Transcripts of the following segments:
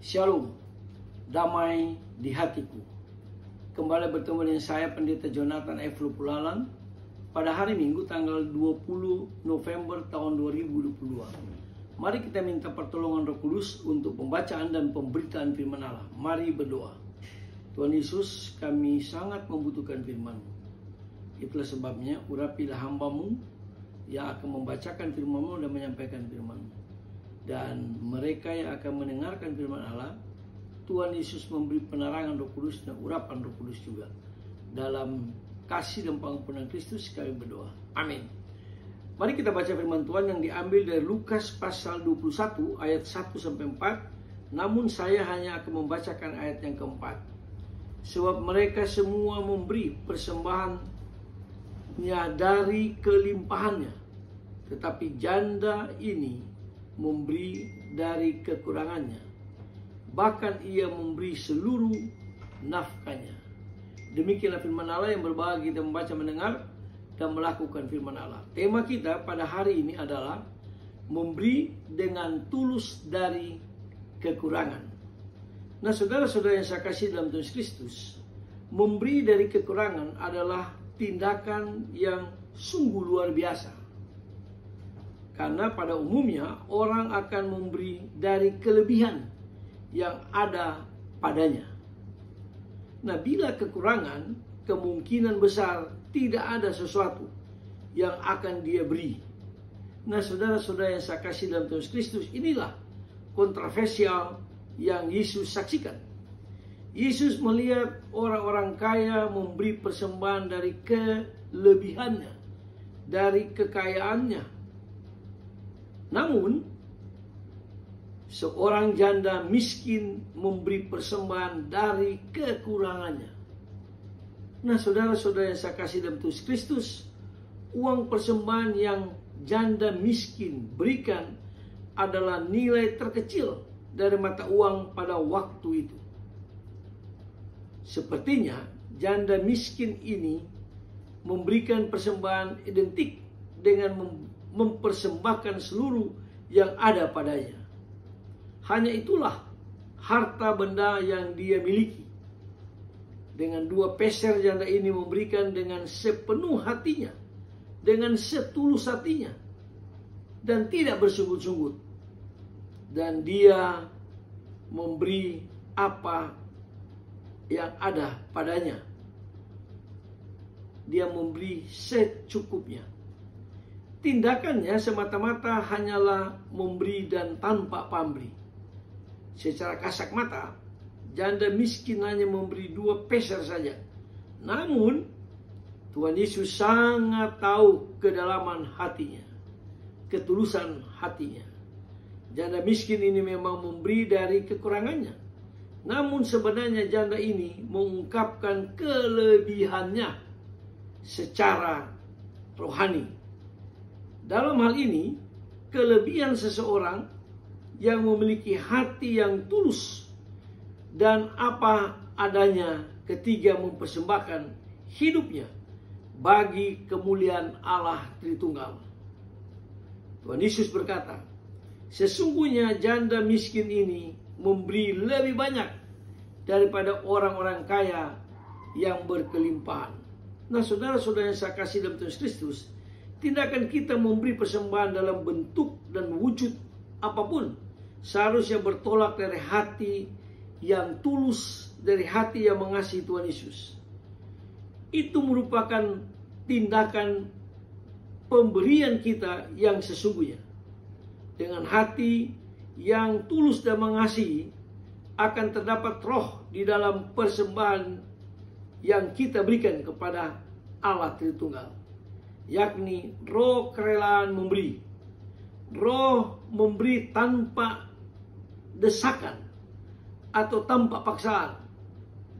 Shalom, damai di hatiku. Kembali bertemu dengan saya Pendeta Jonathan F. Lupulalan pada hari Minggu tanggal 20 November tahun 2022. Mari kita minta pertolongan Roh Kudus untuk pembacaan dan pemberitaan firman Allah. Mari berdoa. Tuhan Yesus, kami sangat membutuhkan firman-Mu. Itulah sebabnya urapilah hamba-Mu yang akan membacakan firman-Mu dan menyampaikan firman-Mu. Dan mereka yang akan mendengarkan firman Allah, Tuhan Yesus memberi penerangan Roh Kudus dan urapan Roh Kudus juga. Dalam kasih dan pengampunan Kristus kami berdoa. Amin. Mari kita baca firman Tuhan yang diambil dari Lukas pasal 21 ayat 1-4. Namun saya hanya akan membacakan ayat yang keempat. Sebab mereka semua memberi persembahannya dari kelimpahannya, tetapi janda ini memberi dari kekurangannya, bahkan ia memberi seluruh nafkahnya. Demikianlah firman Allah yang berbahagia kita membaca, mendengar, dan melakukan firman Allah. Tema kita pada hari ini adalah memberi dengan tulus dari kekurangan. Nah, saudara-saudara yang saya kasih dalam Tuhan Kristus, memberi dari kekurangan adalah tindakan yang sungguh luar biasa. Karena pada umumnya orang akan memberi dari kelebihan yang ada padanya. Nah, bila kekurangan, kemungkinan besar tidak ada sesuatu yang akan dia beri. Nah, saudara-saudara yang saya kasih dalam Tuhan Kristus, inilah kontroversial yang Yesus saksikan. Yesus melihat orang-orang kaya memberi persembahan dari kelebihannya, dari kekayaannya. Namun, seorang janda miskin memberi persembahan dari kekurangannya. Nah, saudara-saudara yang saya kasih dalam Tuhan Kristus, uang persembahan yang janda miskin berikan adalah nilai terkecil dari mata uang pada waktu itu. Sepertinya janda miskin ini memberikan persembahan identik dengan mempersembahkan seluruh yang ada padanya. Hanya itulah harta benda yang dia miliki. Dengan 2 peser janda ini memberikan dengan sepenuh hatinya, dengan setulus hatinya, dan tidak bersungut-sungut. Dan dia memberi apa yang ada padanya. Dia memberi secukupnya. Tindakannya semata-mata hanyalah memberi dan tanpa pamrih. Secara kasat mata, janda miskin hanya memberi 2 peser saja. Namun, Tuhan Yesus sangat tahu kedalaman hatinya, ketulusan hatinya. Janda miskin ini memang memberi dari kekurangannya. Namun sebenarnya janda ini mengungkapkan kelebihannya secara rohani. Dalam hal ini, kelebihan seseorang yang memiliki hati yang tulus dan apa adanya ketika mempersembahkan hidupnya bagi kemuliaan Allah Tritunggal. Tuhan Yesus berkata, sesungguhnya janda miskin ini memberi lebih banyak daripada orang-orang kaya yang berkelimpahan. Nah, saudara-saudara yang saya kasih dalam Tuhan Kristus, tindakan kita memberi persembahan dalam bentuk dan wujud apapun seharusnya bertolak dari hati yang tulus, dari hati yang mengasihi Tuhan Yesus. Itu merupakan tindakan pemberian kita yang sesungguhnya. Dengan hati yang tulus dan mengasihi, akan terdapat roh di dalam persembahan yang kita berikan kepada Allah Tritunggal, yakni roh kerelaan memberi, roh memberi tanpa desakan atau tanpa paksaan,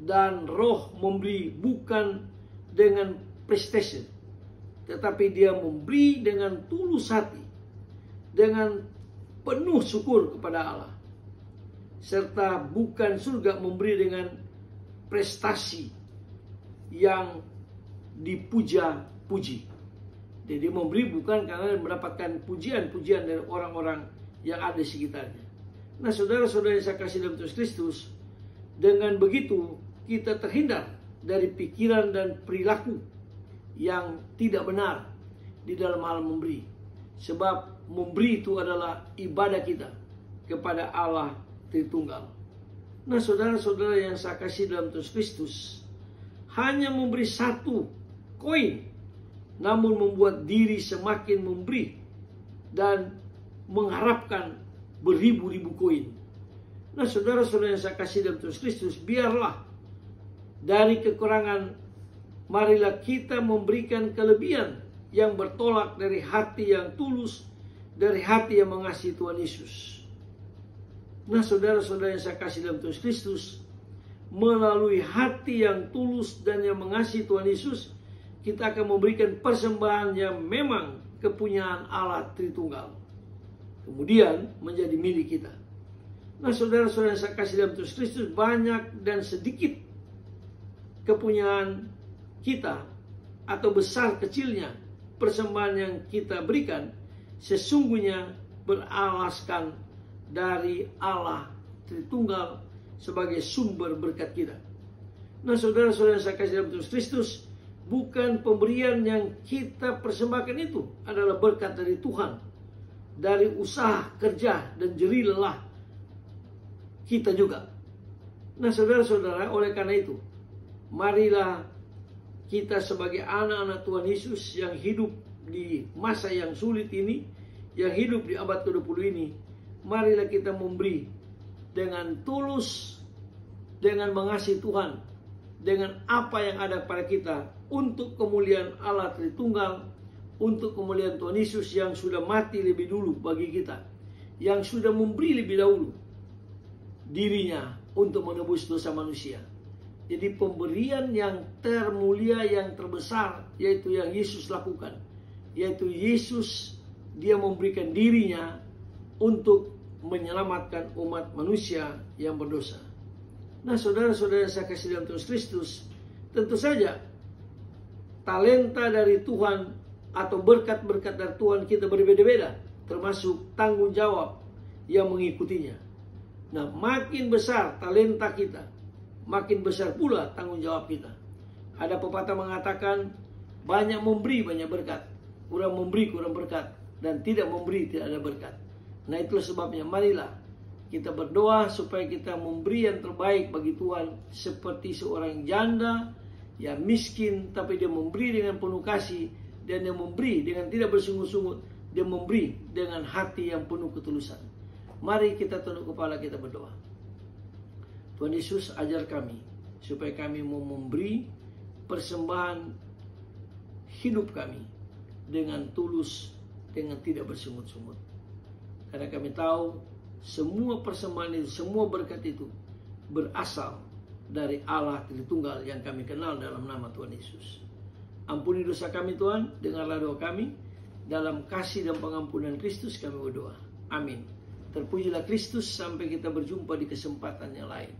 dan roh memberi bukan dengan prestasi, tetapi dia memberi dengan tulus hati, dengan penuh syukur kepada Allah, serta bukan surga memberi dengan prestasi yang dipuja-puji. Jadi memberi bukan karena mendapatkan pujian-pujian dari orang-orang yang ada di sekitarnya. Nah, saudara-saudara yang saya kasih dalam Tuhan Kristus, dengan begitu kita terhindar dari pikiran dan perilaku yang tidak benar di dalam hal memberi. Sebab memberi itu adalah ibadah kita kepada Allah Tritunggal. Nah, saudara-saudara yang saya kasih dalam Tuhan Kristus, hanya memberi 1 koin, namun membuat diri semakin memberi dan mengharapkan beribu-ribu koin. Nah, saudara-saudara yang saya kasih dalam Tuhan Kristus, biarlah dari kekurangan, marilah kita memberikan kelebihan yang bertolak dari hati yang tulus, dari hati yang mengasihi Tuhan Yesus. Nah, saudara-saudara yang saya kasih dalam Tuhan Kristus, melalui hati yang tulus dan yang mengasihi Tuhan Yesus, kita akan memberikan persembahan yang memang kepunyaan Allah Tritunggal, kemudian menjadi milik kita. Nah, saudara-saudara yang saya kasih dalam Tuhan Kristus, banyak dan sedikit kepunyaan kita atau besar kecilnya persembahan yang kita berikan, sesungguhnya beralaskan dari Allah Tritunggal sebagai sumber berkat kita. Nah, saudara-saudara yang saya kasih dalam Tuhan Kristus, bukan pemberian yang kita persembahkan itu adalah berkat dari Tuhan, dari usaha, kerja, dan jerih lelah kita juga. Nah, saudara-saudara, oleh karena itu, marilah kita sebagai anak-anak Tuhan Yesus yang hidup di masa yang sulit ini, yang hidup di abad ke-20 ini, marilah kita memberi dengan tulus, dengan mengasihi Tuhan, dengan apa yang ada pada kita, untuk kemuliaan Allah Tritunggal, untuk kemuliaan Tuhan Yesus yang sudah mati lebih dulu bagi kita, yang sudah memberi lebih dahulu dirinya untuk menebus dosa manusia. Jadi pemberian yang termulia, yang terbesar, yaitu yang Yesus lakukan, yaitu Yesus, dia memberikan dirinya untuk menyelamatkan umat manusia yang berdosa. Nah, saudara-saudara yang saya kasih dalam Tuhan Kristus, tentu saja talenta dari Tuhan atau berkat-berkat dari Tuhan kita berbeda-beda, termasuk tanggung jawab yang mengikutinya. Nah, makin besar talenta kita, makin besar pula tanggung jawab kita. Ada pepatah mengatakan, banyak memberi banyak berkat, kurang memberi kurang berkat, dan tidak memberi tidak ada berkat. Nah, itulah sebabnya marilah kita berdoa supaya kita memberi yang terbaik bagi Tuhan, seperti seorang janda yang miskin tapi dia memberi dengan penuh kasih, dan dia memberi dengan tidak bersungut-sungut, dia memberi dengan hati yang penuh ketulusan. Mari kita tunduk kepala, kita berdoa. Tuhan Yesus, ajar kami supaya kami mau memberi persembahan hidup kami dengan tulus, dengan tidak bersungut-sungut. Karena kami tahu semua persembahan itu, semua berkat itu berasal dari Allah Tritunggal yang kami kenal dalam nama Tuhan Yesus. Ampuni dosa kami Tuhan, dengarlah doa kami. Dalam kasih dan pengampunan Kristus kami berdoa. Amin. Terpujilah Kristus, sampai kita berjumpa di kesempatan yang lain.